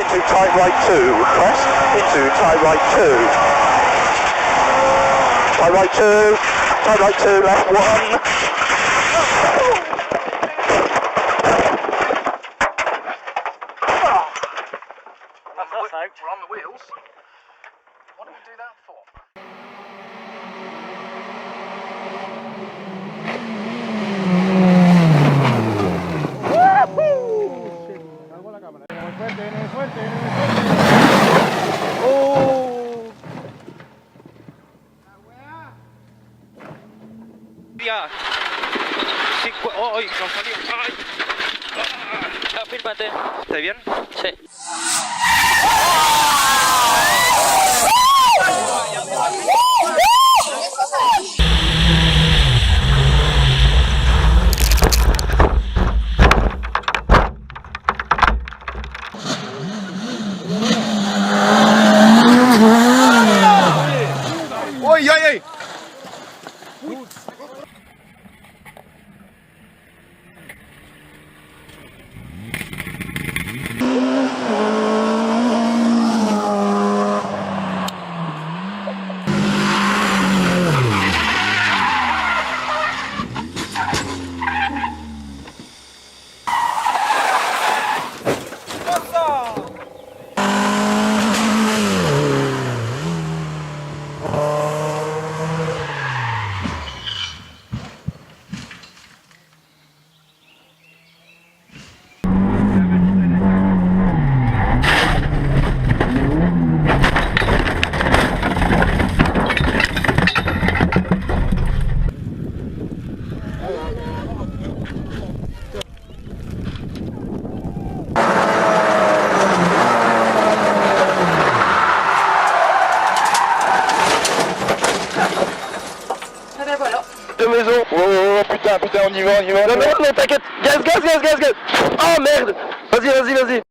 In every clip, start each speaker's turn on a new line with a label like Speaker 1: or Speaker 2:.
Speaker 1: into tight right 2, crest, into tight right 2. Tight right 2, tight right 2, left 1.
Speaker 2: We're on the wheels. What do we do that for?
Speaker 3: Ya. ¡Ay! ¡No salió! ¡Ay! Fírmate. ¿Está bien? Sí.
Speaker 2: ¡Uy, ay, ay!
Speaker 1: De maison. Oh putain, on y va. Non, t'inquiète. Gaz. Oh merde. Vas-y.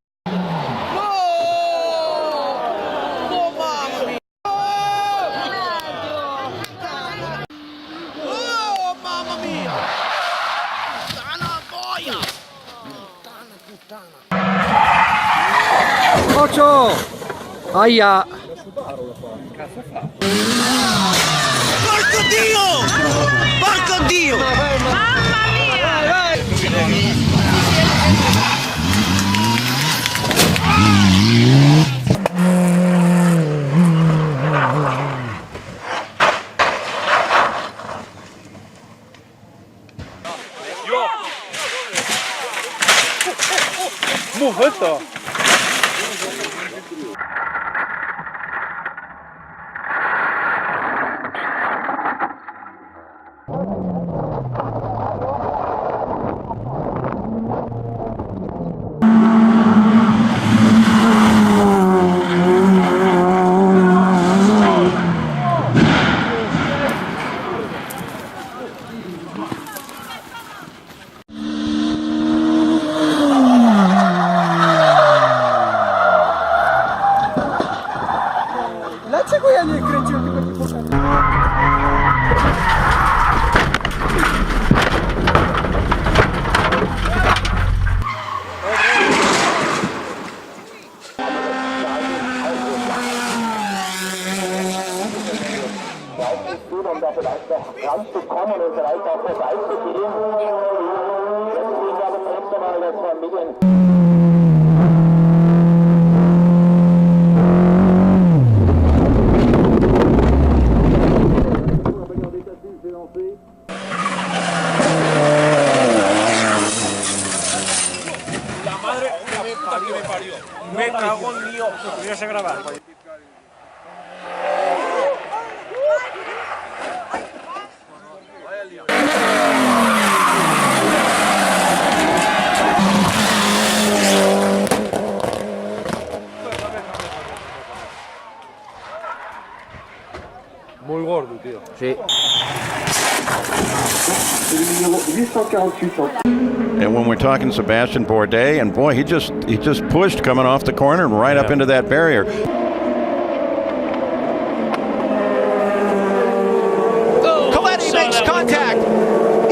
Speaker 4: Occhio! Aia!
Speaker 5: Porco Dio! Porco Dio! Mamma mia!
Speaker 2: Morreta!
Speaker 4: Dlaczego ja nie kręciłem, tylko nie pokazałem?
Speaker 1: Um da vielleicht noch ranzukommen und vielleicht auch vorbeizugehen. Deswegen gab es extra mal das Familien.
Speaker 2: La madre me parió. Me cago en Dios. Voy a grabar.
Speaker 6: Muy gordo, tío.
Speaker 4: Sí.
Speaker 7: And when we're talking Sebastian Bourdais, and boy, he just pushed coming off the corner and right up into that barrier.
Speaker 5: Coletti makes contact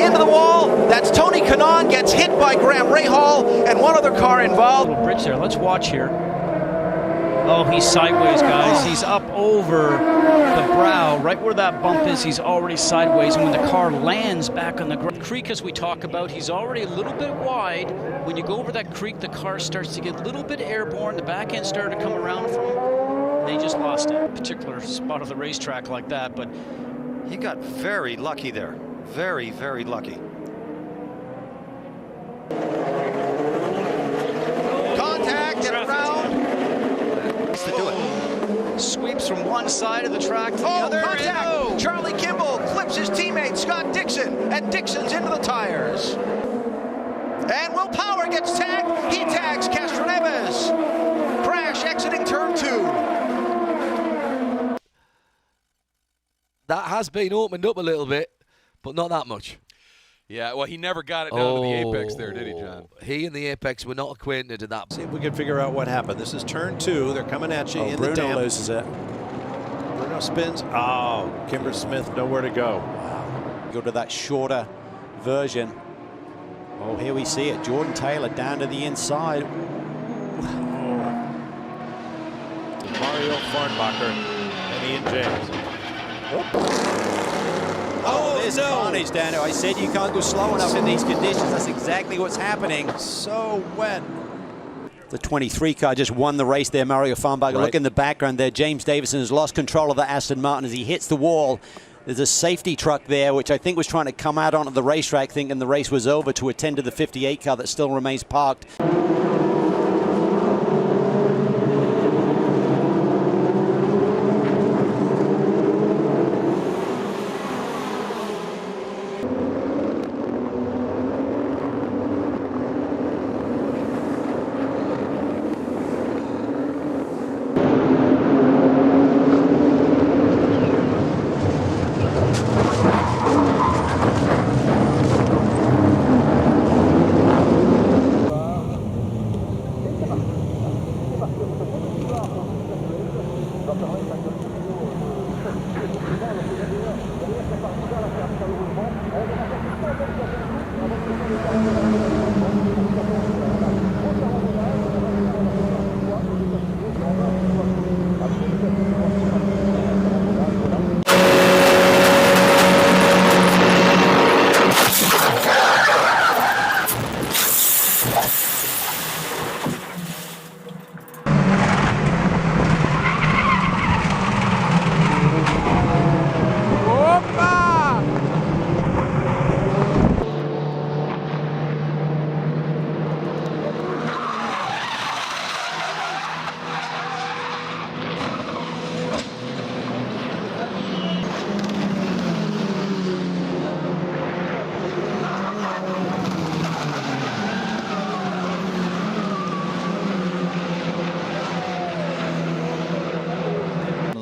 Speaker 5: into the wall. That's Tony Kanaan, gets hit by Graham Rahal and one other car involved.
Speaker 8: Bridge there. Let's watch here.
Speaker 6: Oh, he's sideways, guys. He's up over the brow, right where that bump is. He's already sideways, and when the car lands back on the creek, as we talk about, he's already a little bit wide. When you go over that creek, the car starts to get a little bit airborne. The back end started to come around from him. They just lost it. Particular spot of the racetrack like that, but
Speaker 5: He got very lucky there. Very, very lucky. Contact and around. To do it.
Speaker 6: sweeps from one side of the track to the other.
Speaker 5: Contact!
Speaker 6: Oh.
Speaker 5: Charlie Kimball clips his teammate Scott Dixon, and Dixon's into the tires. And Will Power gets tagged. He tags Castroneves. Crash exiting turn 2.
Speaker 8: That has been opened up a little bit, but not that much.
Speaker 9: Yeah, well, he never got it down to the apex there, did he, John?
Speaker 8: He and the apex were not acquainted at that.
Speaker 10: See if we can figure out what happened. This is turn 2. They're coming at you in
Speaker 11: Bruno
Speaker 10: the damp.
Speaker 11: loses it.
Speaker 10: Bruno spins. Oh, Kimber Smith, nowhere to go.
Speaker 11: Go to that shorter version. Oh, here we see it. Jordan Taylor down to the inside.
Speaker 10: Mario Farnbacher and Ian James.
Speaker 11: Oh, there's carnage down there. I said you can't go slow enough in these conditions. That's exactly what's happening.
Speaker 10: So wet.
Speaker 11: The 23 car just won the race there, Mario Farnbacher.
Speaker 10: Right.
Speaker 11: Look in the background there. James Davison has lost control of the Aston Martin as he hits the wall. There's a safety truck there, which I think was trying to come out onto the racetrack thinking the race was over to attend to the 58 car that still remains parked.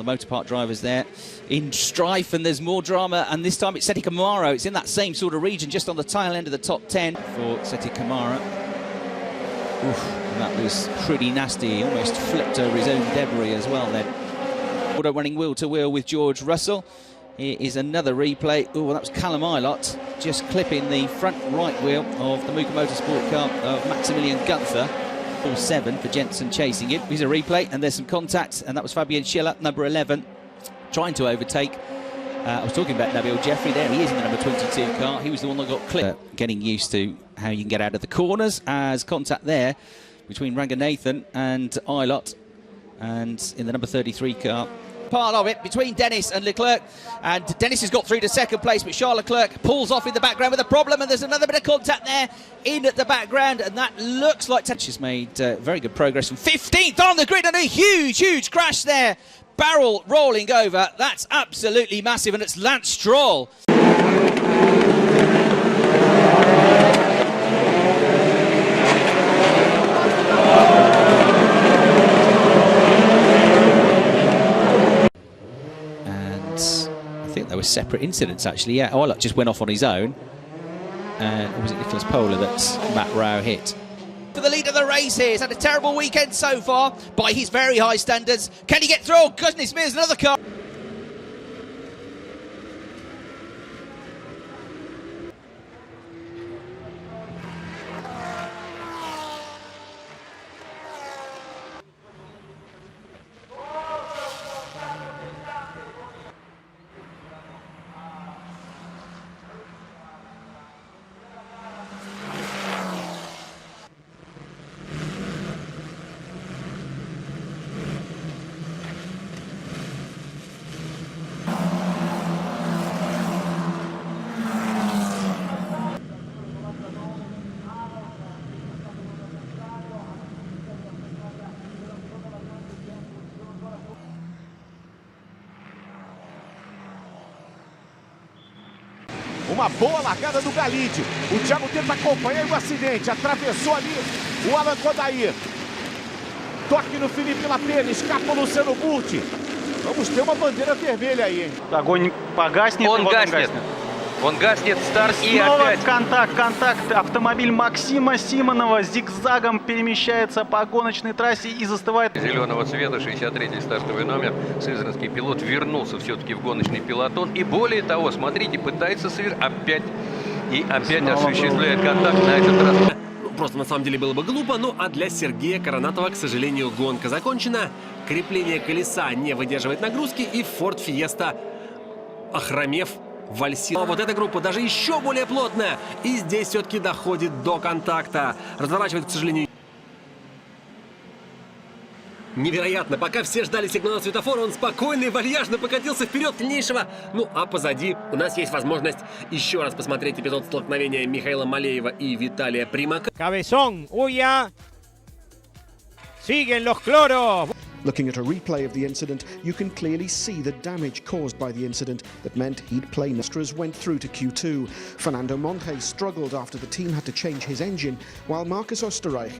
Speaker 6: Motorpark drivers there in strife, and there's more drama, and this time it's Seti Kamara. It's in that same sort of region, just on the tail end of the top 10 for Seti Kamara. Oof, that was pretty nasty. He almost flipped over his own debris as well then. Auto running wheel to wheel with George Russell. Here is another replay. Oh, well, that was Callum Ilott just clipping the front right wheel of the Mooka Motorsport car of Maximilian Gunther. 7 for Jensen chasing him. Here's a replay, and there's some contact, and that was Fabian Schiller, number 11, trying to overtake. I was talking about Nabil Jeffrey there. He is in the number 22 car. He was the one that got clipped. Getting used to how you can get out of the corners, as contact there between Ranganathan and Ilott, and in the number 33 car. Part of it between Dennis and Leclerc, and Dennis has got through to second place, but Charles Leclerc pulls off in the background with a problem, and there's another bit of contact there in the background, and that looks like Touch has made very good progress from 15th on the grid, and a huge crash there, barrel rolling over. That's absolutely massive, and it's Lance Stroll. There were separate incidents actually. Yeah, Ilott just went off on his own, and was it Nicholas Pola that Matt Rao hit? For the lead of the race here, he's had a terrible weekend so far by his very high standards. Can he get through? Oh, goodness me, there's another car.
Speaker 12: Uma boa largada do Galide. O Thiago tenta acompanhar o acidente. Atravessou ali o Alan Kodair. Toque no Felipe Lapena. Escapa o Luciano Burti. Vamos ter uma bandeira vermelha aí, hein?
Speaker 13: Огонь погаснет.
Speaker 3: Он гаснет. Он гаснет, старт и
Speaker 13: Снова
Speaker 3: опять.
Speaker 13: контакт. Автомобиль Максима Симонова зигзагом перемещается по гоночной трассе и застывает.
Speaker 3: Зеленого цвета, 63-й стартовый номер. Сызранский пилот вернулся все-таки в гоночный пелотон. И более того, смотрите, пытается опять осуществляет контакт на этот раз.
Speaker 14: Просто на самом деле было бы глупо, ну а для Сергея Коронатова, к сожалению, гонка закончена. Крепление колеса не выдерживает нагрузки, и Ford Fiesta, охромев, вальсировал. А вот эта группа даже еще более плотная. И здесь все-таки доходит до контакта. Разворачивает, к сожалению. Невероятно. Пока все ждали сигнала светофора, он спокойно и вальяжно покатился вперед дальнейшего. Ну, а позади у нас есть возможность еще раз посмотреть эпизод столкновения Михаила Малеева и Виталия Примака.
Speaker 2: Cabezón, huya. Siguen los cloros.
Speaker 15: Looking at a replay of the incident, you can clearly see the damage caused by the incident that meant he'd play. Nostras went through to Q2. Fernando Monge struggled after the team had to change his engine, while Marcus Osterreich.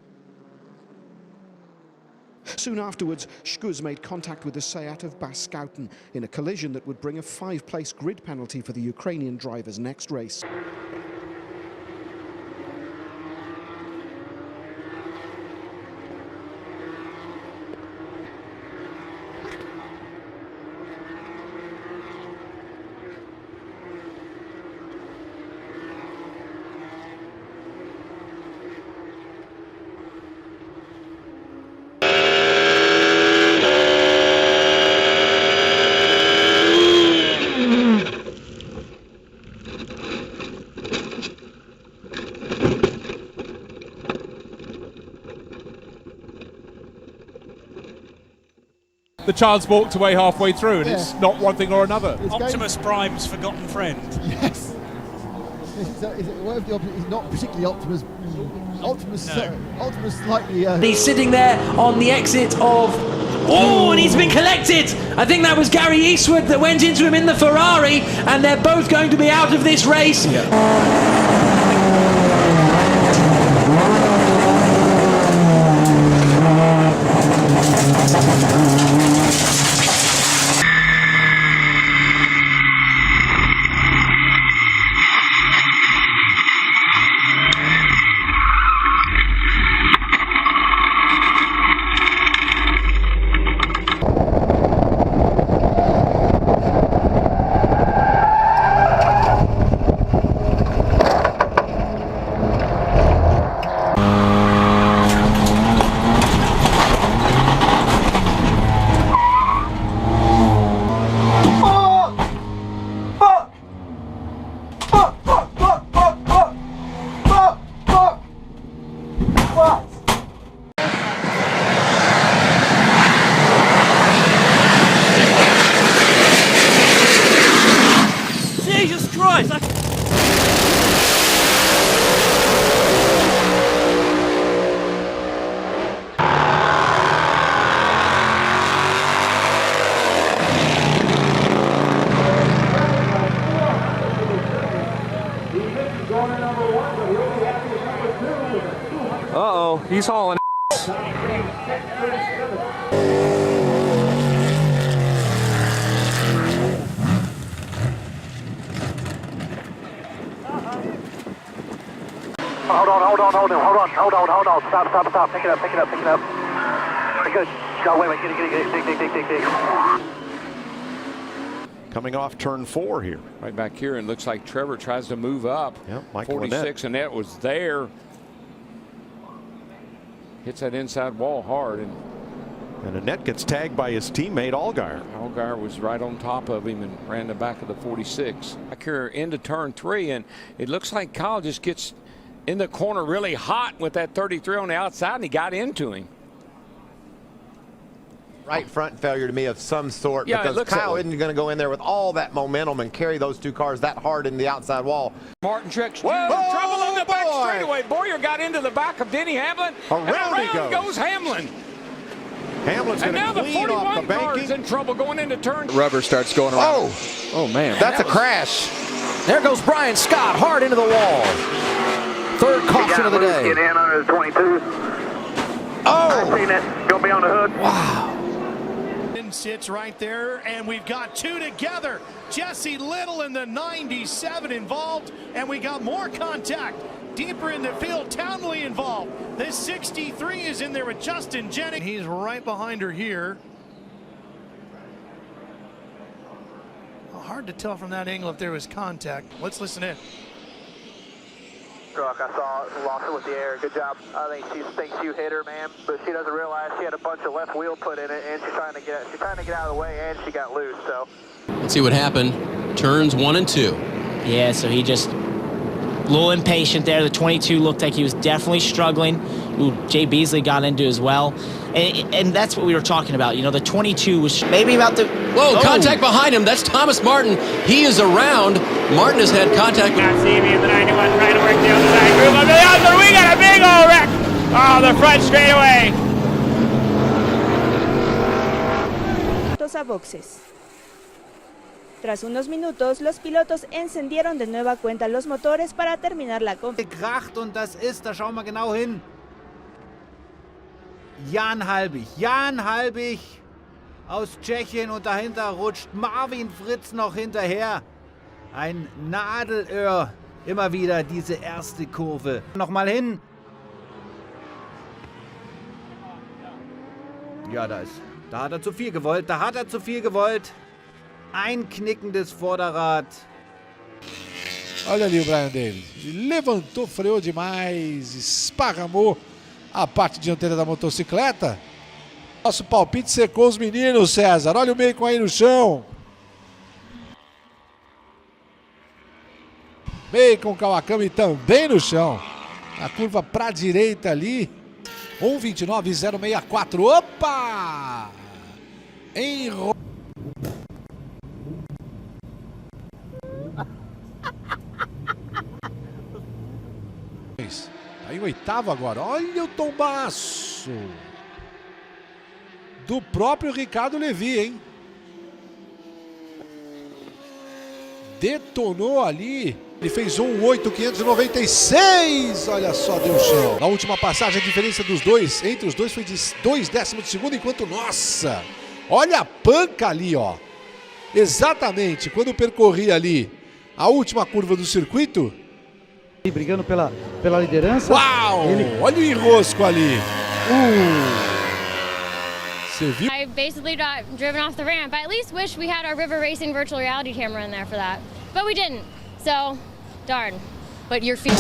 Speaker 15: Soon afterwards, Skuz made contact with the Seat of Bas Schouten in a collision that would bring a 5-place grid penalty for the Ukrainian driver's next race.
Speaker 2: The child's walked away halfway through, and it's not one thing or another.
Speaker 16: Optimus Prime's forgotten friend.
Speaker 4: Yes. He's not particularly Optimus. Optimus slightly.
Speaker 17: He's sitting there on the exit of. Oh, and he's been collected! I think that was Gary Eastwood that went into him in the Ferrari, and they're both going to be out of this race. Jesus Christ!
Speaker 2: Uh-oh, he's hauling
Speaker 1: Hold on. Stop. Pick it up. Good. Go, wait, dig.
Speaker 7: Coming off turn 4 here.
Speaker 9: Right back here, and looks like Trevor tries to move up.
Speaker 7: Yep, Michael
Speaker 9: 46, and that was there. Hits that inside wall hard.
Speaker 7: And Annette gets tagged by his teammate Allgaier.
Speaker 9: Allgaier was right on top of him and ran the back of the 46. Back here into turn 3, and it looks like Kyle just gets in the corner really hot with that 33 on the outside, and he got into him.
Speaker 18: Right front failure to me of some sort,
Speaker 9: Yeah,
Speaker 18: because Kyle isn't going to go in there with all that momentum and carry those two cars that hard in the outside wall.
Speaker 9: Martin Truex, trouble on the back straightaway. Boyer got into the back of Denny Hamlin.
Speaker 7: Around
Speaker 9: goes Hamlin.
Speaker 7: Hamlin's
Speaker 9: And
Speaker 7: going
Speaker 9: now
Speaker 7: to
Speaker 9: the
Speaker 7: clean off the
Speaker 9: 41 car is
Speaker 7: banking.
Speaker 9: in trouble going into turn.
Speaker 10: Rubber starts going around.
Speaker 18: Oh,
Speaker 10: man.
Speaker 18: that's a crash.
Speaker 19: There goes Brian Scott, hard into the wall. Third caution of the day.
Speaker 1: Get in under the 22.
Speaker 19: Oh!
Speaker 1: I've seen it. Gonna be on the hood.
Speaker 19: Wow.
Speaker 20: Sits right there, and we've got two together. Jesse Little in the 97 involved, and we got more contact deeper in the field. Townley involved. This 63 is in there with Justin Jennings. He's right behind her here. Hard to tell from that angle if there was contact. Let's listen in.
Speaker 1: Truck, I saw lost it with the air. Good job. I think she thinks you hit her, man, but she doesn't realize she had a bunch of left wheel put in it, and she's trying to get out of the way, and she got loose. So
Speaker 21: let's see what happened. Turns 1 and 2.
Speaker 22: Yeah, so he just a little impatient there. The 22 looked like he was definitely struggling. Ooh, Jay Beasley got into as well. And that's what we were talking about. You know, the 22 was maybe about the...
Speaker 21: Whoa, contact behind him. That's Thomas Martin. He is around. Martin has had contact.
Speaker 2: Not see me in the 91 trying to work the other side. Group on the other. We got a big old wreck. Oh, the front straightaway.
Speaker 23: A boxes. Tras unos minutos, los pilotos encendieron de nueva cuenta los motores para terminar la competencia.
Speaker 12: Gekracht und das ist, da schauen wir genau hin. Jan Halbig aus Tschechien und dahinter rutscht Marvin Fritz noch hinterher. Ein Nadelöhr, immer wieder diese erste Kurve. Nochmal hin. Ja, da hat er zu viel gewollt, Ein knickendes Vorderrad.
Speaker 10: Olha ali o Brian Davis. Ele levantou, freou demais, esparramou a parte dianteira da motocicleta. Nosso palpite secou os meninos, César. Olha o Bacon aí no chão. Bacon, Kawakami também no chão. A curva para a direita ali. 1:29.064. Opa! Aí o oitavo agora. Olha o tombaço do próprio Ricardo Levi, hein? Detonou ali. Ele fez 1:08.596. Olha só, deu chão. Na última passagem, a diferença dos dois, entre os dois, foi de 2 décimos de segundo, enquanto, nossa, olha a panca ali, ó. Exatamente, quando percorri ali a última curva do circuito.
Speaker 4: Brigando pela liderança.
Speaker 10: Uau! Olha o enrosco ali. Você viu?
Speaker 24: I basically got driven off the ramp. I at least wish we had our River Racing virtual reality camera in there for that. But we didn't. So, darn. But your feet.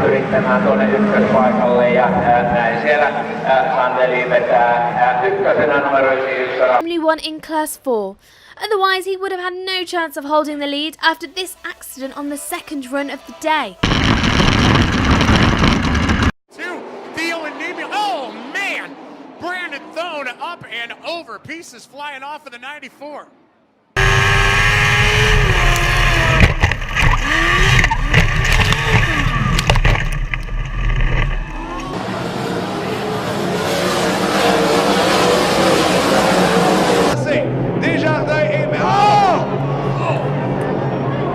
Speaker 1: Yrittämään tuonne ykköspaikalle ja näin siellä Sandeli vetää ykkösenä numeroisiin 1.
Speaker 25: Only won in Class 4. Otherwise, he would have had no chance of holding the lead after this accident on the second run of the day.
Speaker 2: Theo and Nebula. Oh, man! Brandon thrown up and over. Pieces flying off of the 94.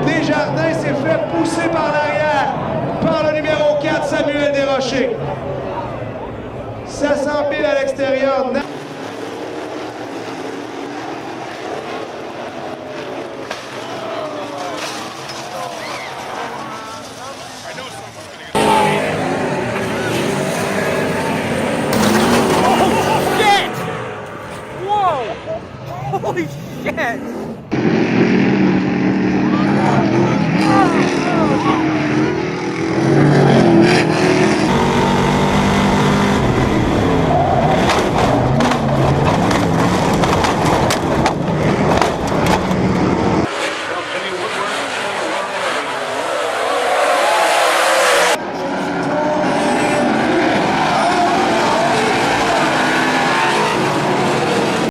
Speaker 12: Desjardins s'est fait pousser par l'arrière par le numéro 4, Samuel Desrochers. Ça s'empile à l'extérieur.
Speaker 2: Holy shit!